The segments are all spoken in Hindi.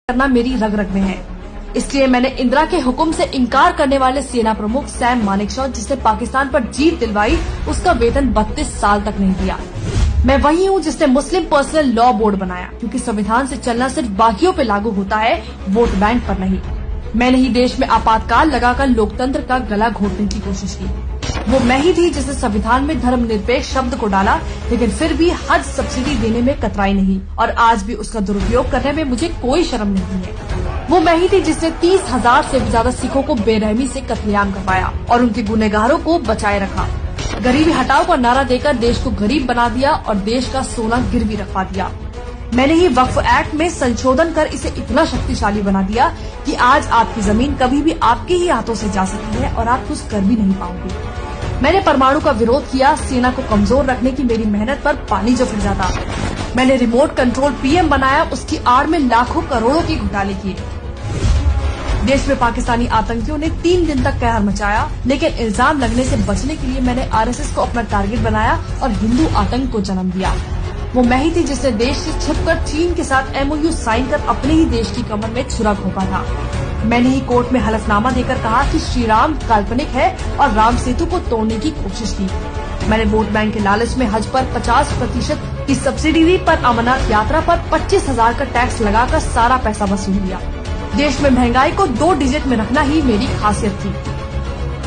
करना मेरी रग रग में है। इसलिए मैंने इंदिरा के हुक्म से इनकार करने वाले सेना प्रमुख सैम मानेकशॉ, जिसने पाकिस्तान पर जीत दिलवाई, उसका वेतन 32 साल तक नहीं दिया। मैं वही हूँ जिसने मुस्लिम पर्सनल लॉ बोर्ड बनाया, क्योंकि संविधान से चलना सिर्फ बाकियों पे लागू होता है, वोट बैंक पर नहीं। मैंने ही देश में आपातकाल लगाकर लोकतंत्र का गला घोटने की कोशिश की। वो मैं ही थी जिसने संविधान में धर्मनिरपेक्ष शब्द को डाला, लेकिन फिर भी हज सब्सिडी देने में कतराई नहीं, और आज भी उसका दुरुपयोग करने में मुझे कोई शर्म नहीं है। वो मैं ही थी जिसने 30,000 से भी ज्यादा सिखों को बेरहमी से कत्लेआम करवाया और उनके गुनहगारों को बचाए रखा। गरीबी हटाओ का नारा देकर देश को गरीब बना दिया और देश का सोना गिरवी रखवा दिया। मैंने ही वक्फ एक्ट में संशोधन कर इसे इतना शक्तिशाली बना दिया कि आज आपकी जमीन कभी भी आपके ही हाथों से जा सकती है और आप कुछ कर भी नहीं पाओगे। मैंने परमाणु का विरोध किया, सेना को कमजोर रखने की मेरी मेहनत पर पानी जो फिर जाता। मैंने रिमोट कंट्रोल पीएम बनाया, उसकी आड़ में लाखों करोड़ों के घोटाले किए। देश में पाकिस्तानी आतंकियों ने 3 दिन तक कहर मचाया, लेकिन इल्जाम लगने से बचने के लिए मैंने आरएसएस को अपना टारगेट बनाया और हिंदू आतंक को जन्म दिया। वो मैं ही थी जिसने देश से छिपकर चीन के साथ MOU साइन कर अपने ही देश की कमर में छुरा घोंपा था। मैंने ही कोर्ट में हलफनामा देकर कहा कि श्री राम काल्पनिक है और राम सेतु को तोड़ने की कोशिश की। मैंने वोट बैंक के लालच में हज पर 50% की सब्सिडी दी, पर अमरनाथ यात्रा पर 25,000 का टैक्स लगाकर सारा पैसा वसूल लिया। देश में महंगाई को 2 डिजिट में रखना ही मेरी खासियत थी।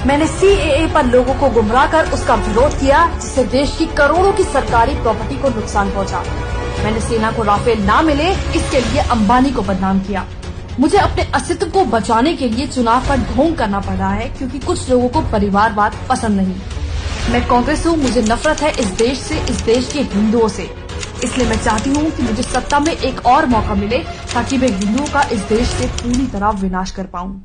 मैंने CAA पर लोगों को गुमराह कर उसका विरोध किया, जिससे देश की करोड़ों की सरकारी प्रॉपर्टी को नुकसान पहुंचा। मैंने सेना को राफेल ना मिले इसके लिए अंबानी को बदनाम किया। मुझे अपने अस्तित्व को बचाने के लिए चुनाव का ढोंग करना पड़ रहा है, क्योंकि कुछ लोगों को परिवारवाद पसंद नहीं। मैं कांग्रेस हूँ, मुझे नफरत है इस देश से, इस देश के हिंदुओं से। इसलिए मैं चाहती हूँ कि मुझे सत्ता में एक और मौका मिले, ताकि मैं हिंदुओं का इस देश से पूरी तरह विनाश कर पाऊँ।